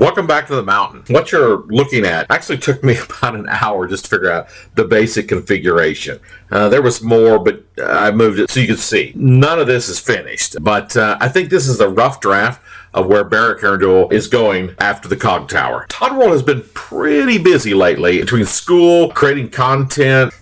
Welcome back to the mountain. What you're looking at actually took me about an hour just to figure out the basic configuration. There was more, but I moved it so you could see. None of this is finished, but I think this is a rough draft of where Barak-Karandul is going after the CogTower. Toddworld has been pretty busy lately between school, creating content,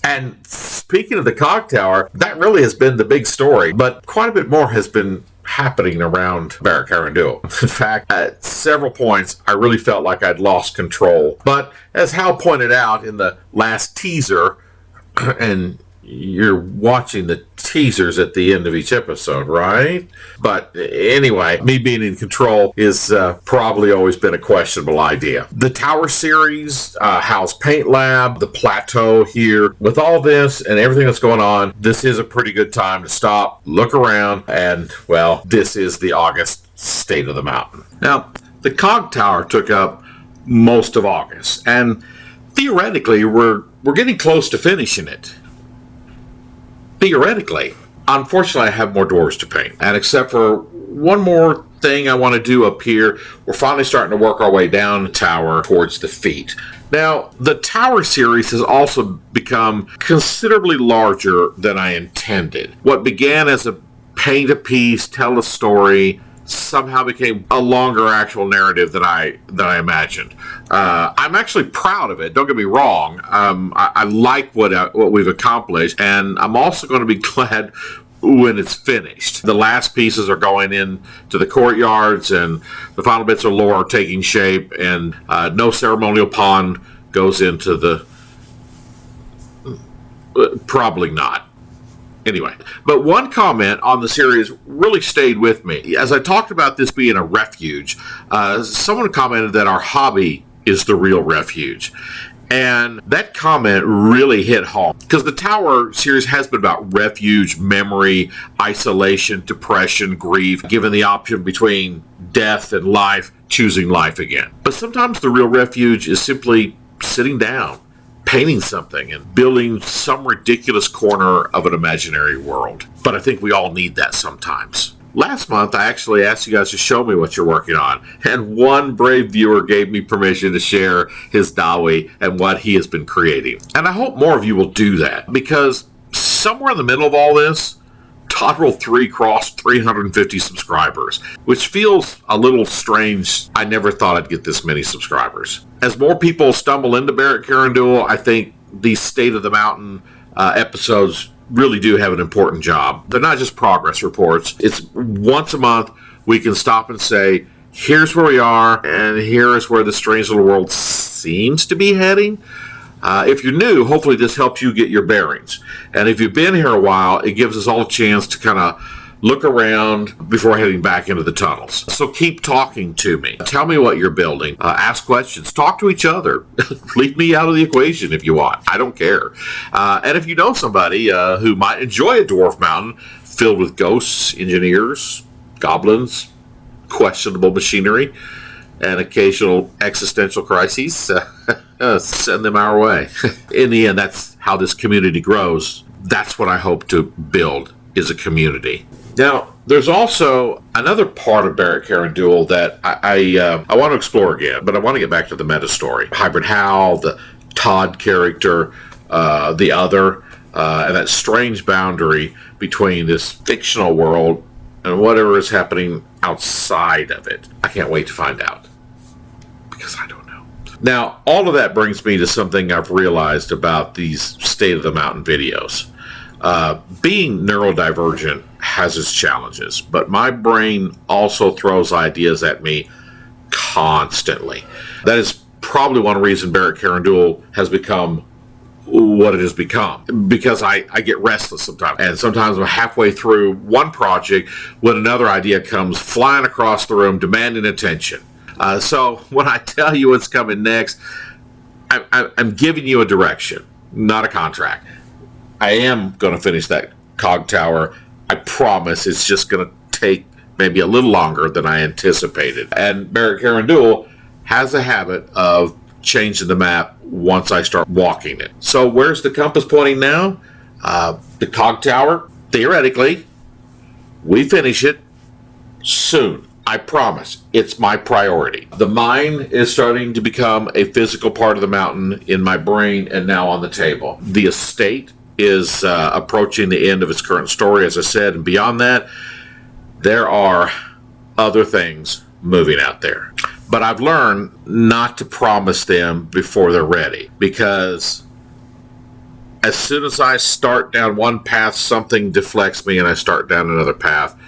And speaking of the CogTower, that really has been the big story, but quite a bit more has been happening around Barak-Karandul. In fact, at several points, I really felt like I'd lost control. But as Hal pointed out in the last teaser, and you're watching the teasers at the end of each episode, right? But anyway, me being in control is probably always been a questionable idea. The Tower series, Hal's Paint Lab, the plateau here, with all this and everything that's going on, this is a pretty good time to stop, look around, and, well, this is the August State of the Mountain. Now, the CogTower took up most of August, and theoretically, we're getting close to finishing it. Theoretically. Unfortunately, I have more doors to paint. And except for one more thing I want to do up here, we're finally starting to work our way down the tower towards the feet. Now, the Tower series has also become considerably larger than I intended. What began as a paint a piece, tell a story, somehow became a longer actual narrative than I imagined. I'm actually proud of it. Don't get me wrong. I like what we've accomplished, and I'm also going to be glad when it's finished. The last pieces are going in to the courtyards, and the final bits of lore are taking shape, and no ceremonial pond goes into the... probably not. Anyway, but one comment on the series really stayed with me. As I talked about this being a refuge, someone commented that our hobby is the real refuge. And that comment really hit home. Because the Tower series has been about refuge, memory, isolation, depression, grief, given the option between death and life, choosing life again. But sometimes the real refuge is simply sitting down, painting something, and building some ridiculous corner of an imaginary world. But I think we all need that sometimes. Last month, I actually asked you guys to show me what you're working on, and one brave viewer gave me permission to share his Dawi and what he has been creating. And I hope more of you will do that, because somewhere in the middle of all this, Toddworld 3 crossed 350 subscribers, which feels a little strange. I never thought I'd get this many subscribers. As more people stumble into Barak-Karandul, I think these State of the Mountain episodes really do have an important job. They're not just progress reports. It's once a month we can stop and say, here's where we are, and here's where the strange little world seems to be heading. If you're new, hopefully this helps you get your bearings. And if you've been here a while, it gives us all a chance to kind of look around before heading back into the tunnels. So keep talking to me. Tell me what you're building. Ask questions. Talk to each other. Leave me out of the equation if you want. I don't care. And if you know somebody who might enjoy a dwarf mountain filled with ghosts, engineers, goblins, questionable machinery, and occasional existential crises, send them our way. In the end, that's how this community grows. That's what I hope to build, is a community. Now, there's also another part of Barak-Karandul that I want to explore again, but I want to get back to the Metastory. Hybrid Hal, the Todd character, the other, and that strange boundary between this fictional world and whatever is happening outside of it. I can't wait to find out, because I don't know. Now, all of that brings me to something I've realized about these State of the Mountain videos. Being neurodivergent has its challenges, but my brain also throws ideas at me constantly. That is probably one reason Barak-Karandul has become what it has become, because I get restless sometimes, and sometimes I'm halfway through one project when another idea comes flying across the room demanding attention. So when I tell you what's coming next, I'm giving you a direction, not a contract. I am going to finish that CogTower. I promise. It's just going to take maybe a little longer than I anticipated. And Barak-Karandul has a habit of changing the map once I start walking it. So where's the compass pointing now? The CogTower, theoretically, we finish it soon. I promise, it's my priority. The mine is starting to become a physical part of the mountain in my brain and now on the table. The estate is approaching the end of its current story, as I said, and beyond that, there are other things moving out there. But I've learned not to promise them before they're ready, because as soon as I start down one path, something deflects me and I start down another path,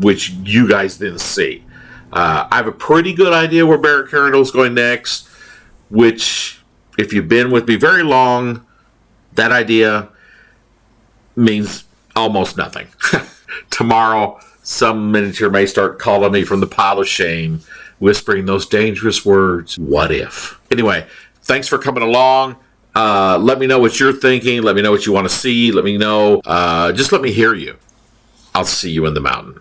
which you guys didn't see. I have a pretty good idea where Barak-Karandul is going next, which, if you've been with me very long, that idea means almost nothing. Tomorrow, some miniature may start calling me from the pile of shame, whispering those dangerous words, what if? Anyway, thanks for coming along. Let me know what you're thinking. Let me know what you want to see. Let me know. Just let me hear you. I'll see you in the mountain.